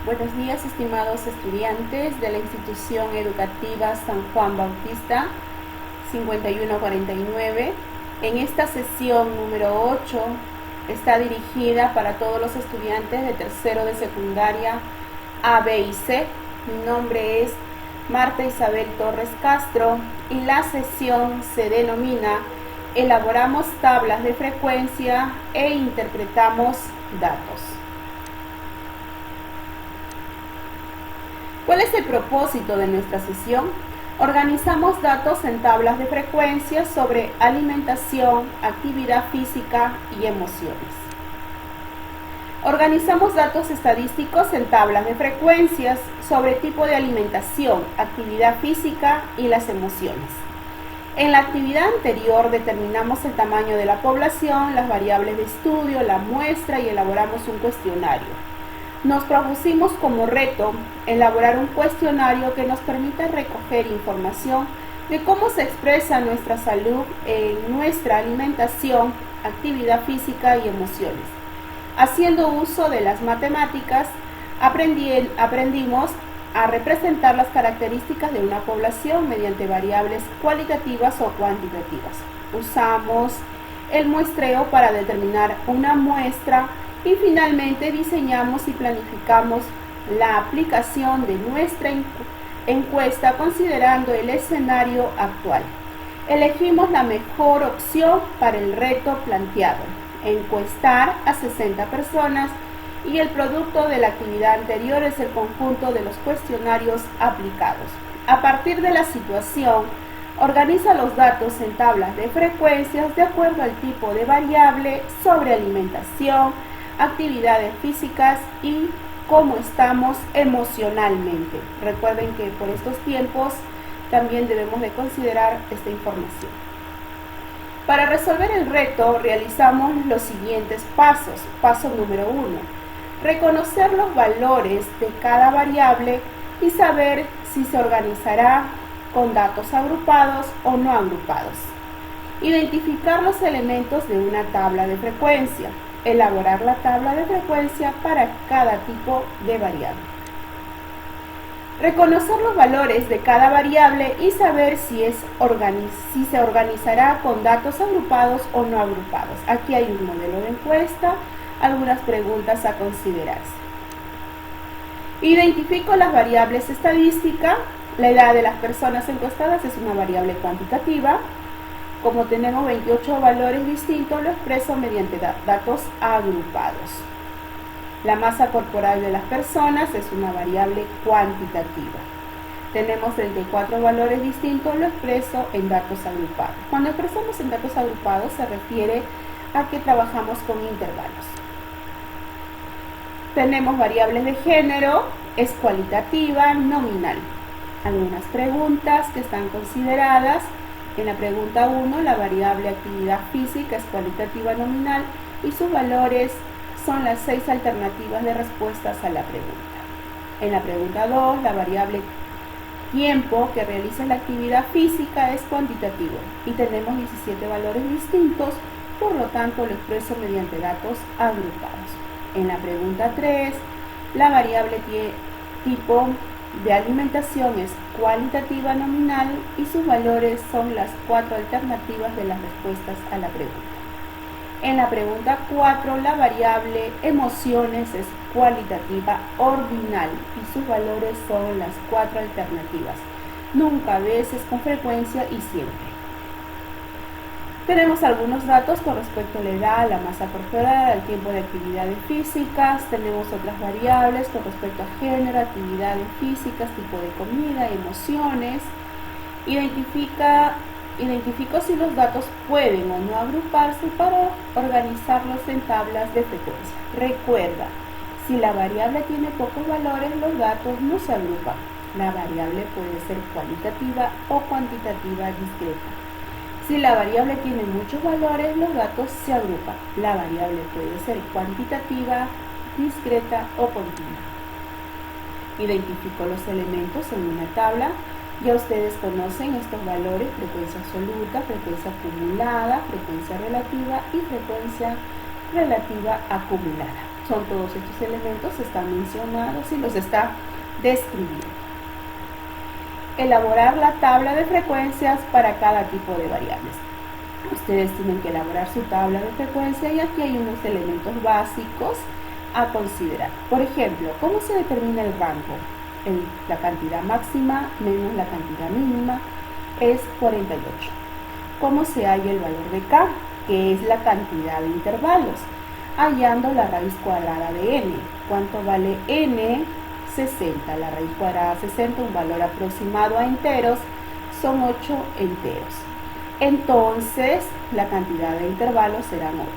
Buenos días, estimados estudiantes de la institución educativa San Juan Bautista 5149. En esta sesión número 8 está dirigida para todos los estudiantes de tercero de secundaria A, B y C. Mi nombre es Marta Isabel Torres Castro y la sesión se denomina Elaboramos tablas de frecuencia e interpretamos datos. ¿Cuál es el propósito de nuestra sesión? Organizamos datos en tablas de frecuencia sobre alimentación, actividad física y emociones. Organizamos datos estadísticos en tablas de frecuencias sobre tipo de alimentación, actividad física y las emociones. En la actividad anterior determinamos el tamaño de la población, las variables de estudio, la muestra y elaboramos un cuestionario. Nos propusimos como reto elaborar un cuestionario que nos permita recoger información de cómo se expresa nuestra salud en nuestra alimentación, actividad física y emociones. Haciendo uso de las matemáticas, aprendimos a representar las características de una población mediante variables cualitativas o cuantitativas. Usamos el muestreo para determinar una muestra y finalmente diseñamos y planificamos la aplicación de nuestra encuesta considerando el escenario actual. Elegimos la mejor opción para el reto planteado, encuestar a 60 personas y el producto de la actividad anterior es el conjunto de los cuestionarios aplicados. A partir de la situación, organiza los datos en tablas de frecuencias de acuerdo al tipo de variable sobre alimentación, actividades físicas y cómo estamos emocionalmente. Recuerden que por estos tiempos también debemos de considerar esta información. Para resolver el reto realizamos los siguientes pasos. Paso número 1. Reconocer los valores de cada variable y saber si se organizará con datos agrupados o no agrupados. Identificar los elementos de una tabla de frecuencia. Elaborar la tabla de frecuencia para cada tipo de variable. Reconocer los valores de cada variable y saber si se organizará con datos agrupados o no agrupados. Aquí hay un modelo de encuesta, algunas preguntas a considerarse. Identifico las variables estadísticas. La edad de las personas encuestadas es una variable cuantitativa. Como tenemos 28 valores distintos, lo expreso mediante datos agrupados. La masa corporal de las personas es una variable cuantitativa. Tenemos 34 valores distintos, lo expreso en datos agrupados. Cuando expresamos en datos agrupados se refiere a que trabajamos con intervalos. Tenemos variables de género, es cualitativa, nominal. Algunas preguntas que están consideradas. En la pregunta 1, la variable actividad física es cualitativa nominal y sus valores son las 6 alternativas de respuestas a la pregunta. En la pregunta 2, la variable tiempo que realiza la actividad física es cuantitativa y tenemos 17 valores distintos, por lo tanto lo expreso mediante datos agrupados. En la pregunta 3, la variable tipo de alimentación es cualitativa nominal y sus valores son las 4 alternativas de las respuestas a la pregunta. En la pregunta 4, la variable emociones es cualitativa ordinal y sus valores son las 4 alternativas. Nunca, a veces, con frecuencia y siempre. Tenemos algunos datos con respecto a la edad, la masa corporal, al tiempo de actividades físicas. Tenemos otras variables con respecto a género, actividades físicas, tipo de comida, emociones. Identifico si los datos pueden o no agruparse para organizarlos en tablas de frecuencia. Recuerda, si la variable tiene pocos valores, los datos no se agrupan. La variable puede ser cualitativa o cuantitativa discreta. Si la variable tiene muchos valores, los datos se agrupan. La variable puede ser cuantitativa, discreta o continua. Identifico los elementos en una tabla. Ya ustedes conocen estos valores: frecuencia absoluta, frecuencia acumulada, frecuencia relativa y frecuencia relativa acumulada. Son todos estos elementos, están mencionados y los está describiendo. Elaborar la tabla de frecuencias para cada tipo de variables. Ustedes tienen que elaborar su tabla de frecuencia y aquí hay unos elementos básicos a considerar. Por ejemplo, ¿cómo se determina el rango? La cantidad máxima menos la cantidad mínima es 48. ¿Cómo se halla el valor de K? Que es la cantidad de intervalos. Hallando la raíz cuadrada de n. ¿Cuánto vale n? 60. La raíz cuadrada de 60, un valor aproximado a enteros, son 8 enteros. Entonces, la cantidad de intervalos serán 8.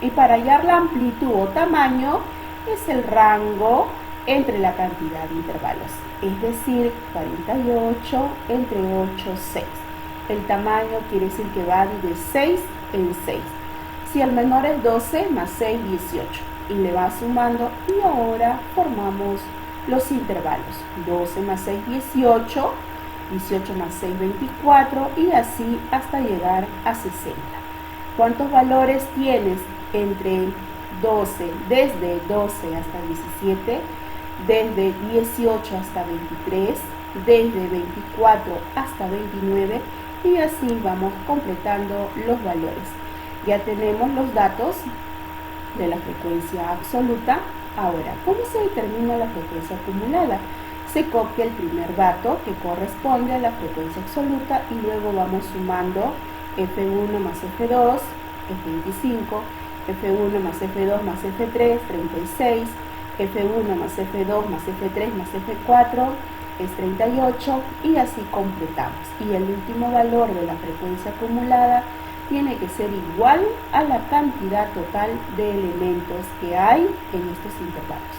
Y para hallar la amplitud o tamaño, es el rango entre la cantidad de intervalos. Es decir, 48 entre 8, 6. El tamaño quiere decir que va de 6 en 6. Si el menor es 12, más 6, 18. Y le va sumando y ahora formamos los intervalos. 12 más 6, 18. 18 más 6, 24 y así hasta llegar a 60. ¿Cuántos valores tienes entre 12, desde 12 hasta 17, desde 18 hasta 23, desde 24 hasta 29 y así vamos completando los valores? Ya tenemos los datos de la frecuencia absoluta. Ahora, ¿cómo se determina la frecuencia acumulada? Se copia el primer dato que corresponde a la frecuencia absoluta y luego vamos sumando F1 más F2 es 25, F1 más F2 más F3, 36, F1 más F2 más F3 más F4 es 38 y así completamos. Y el último valor de la frecuencia acumulada tiene que ser igual a la cantidad total de elementos que hay en estos intervalos.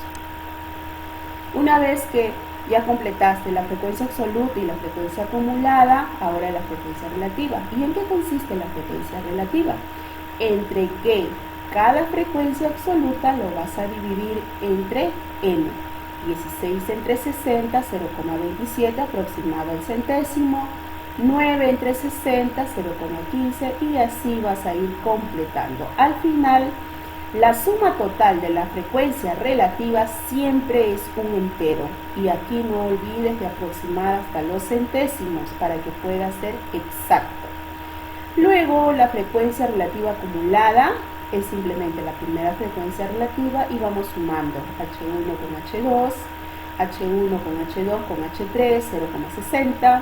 Una vez que ya completaste la frecuencia absoluta y la frecuencia acumulada, ahora la frecuencia relativa. ¿Y en qué consiste la frecuencia relativa? Entre que cada frecuencia absoluta lo vas a dividir entre n. 16 entre 60, 0,27 aproximado al centésimo. 9 entre 60, 0,15 y así vas a ir completando. Al final, la suma total de la frecuencia relativa siempre es un entero y aquí no olvides de aproximar hasta los centésimos para que pueda ser exacto. Luego la frecuencia relativa acumulada es simplemente la primera frecuencia relativa y vamos sumando H1 con H2, H1 con H2 con H3, 0,60,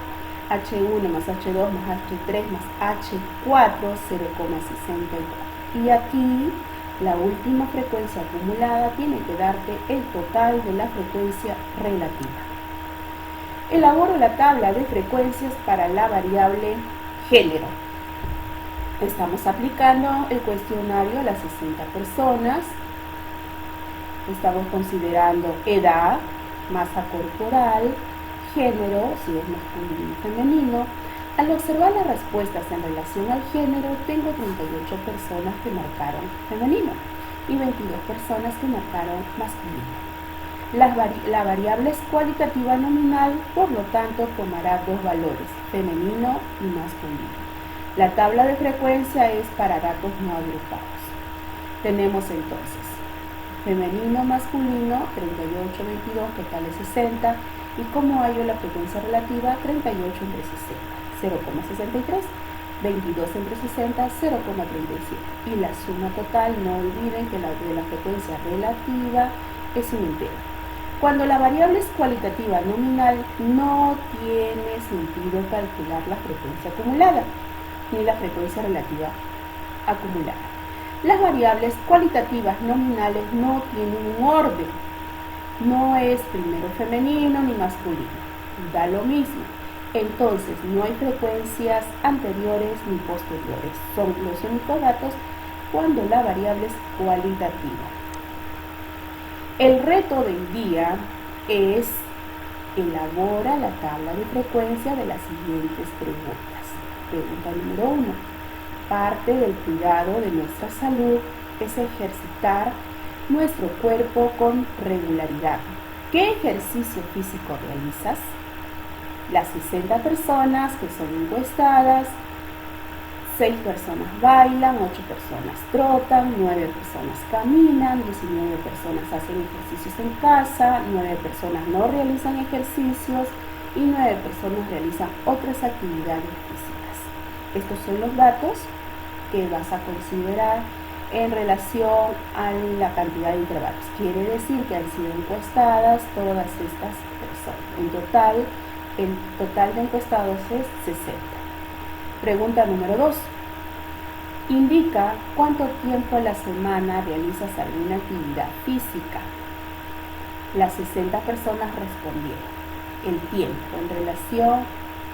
H1 más H2 más H3 más H4, 0,64. Y aquí la última frecuencia acumulada tiene que darte el total de la frecuencia relativa. Elaboro la tabla de frecuencias para la variable género. Estamos aplicando el cuestionario a las 60 personas. Estamos considerando edad, masa corporal, género, si es masculino y femenino. Al observar las respuestas en relación al género, tengo 38 personas que marcaron femenino y 22 personas que marcaron masculino. La variable es cualitativa nominal, por lo tanto tomará dos valores, femenino y masculino. La tabla de frecuencia es para datos no agrupados. Tenemos entonces femenino, masculino, 38, 22, total es 60. ¿Y cómo hallo la frecuencia relativa? 38 entre 60, 0,63. 22 entre 60, 0,37. Y la suma total, no olviden que la de la frecuencia relativa es un entero. Cuando la variable es cualitativa nominal, no tiene sentido calcular la frecuencia acumulada ni la frecuencia relativa acumulada. Las variables cualitativas nominales no tienen un orden. No es primero femenino ni masculino. Da lo mismo. Entonces, no hay frecuencias anteriores ni posteriores. Son los únicos datos cuando la variable es cualitativa. El reto del día es elabora la tabla de frecuencia de las siguientes preguntas. Pregunta número 1. Parte del cuidado de nuestra salud es ejercitar nuestro cuerpo con regularidad. ¿Qué ejercicio físico realizas? Las 60 personas que son encuestadas 6 personas bailan, 8 personas trotan, 9 personas caminan, 19 personas hacen ejercicios en casa, 9 personas no realizan ejercicios y 9 personas realizan otras actividades físicas. Estos son los datos que vas a considerar en relación a la cantidad de intervalos. Quiere decir que han sido encuestadas todas estas personas. En total, el total de encuestados es 60. Pregunta número 2. Indica cuánto tiempo a la semana realizas alguna actividad física. Las 60 personas respondieron. El tiempo, en relación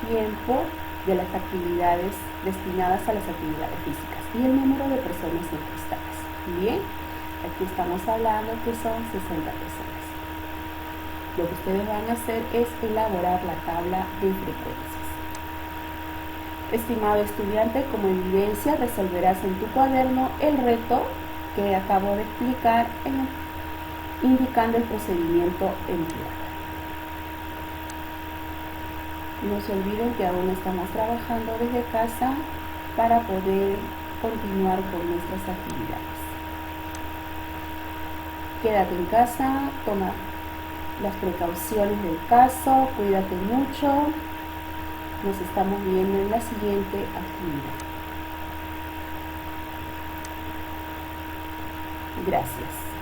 tiempo de las actividades destinadas a las actividades físicas y el número de personas encuestadas. Bien, aquí estamos hablando que son 60 personas. Lo que ustedes van a hacer es elaborar la tabla de frecuencias. Estimado estudiante, como evidencia resolverás en tu cuaderno el reto que acabo de explicar indicando el procedimiento empleado. No se olviden que aún estamos trabajando desde casa para poder continuar con nuestras actividades. Quédate en casa, toma las precauciones del caso, cuídate mucho. Nos estamos viendo en la siguiente actividad. Gracias.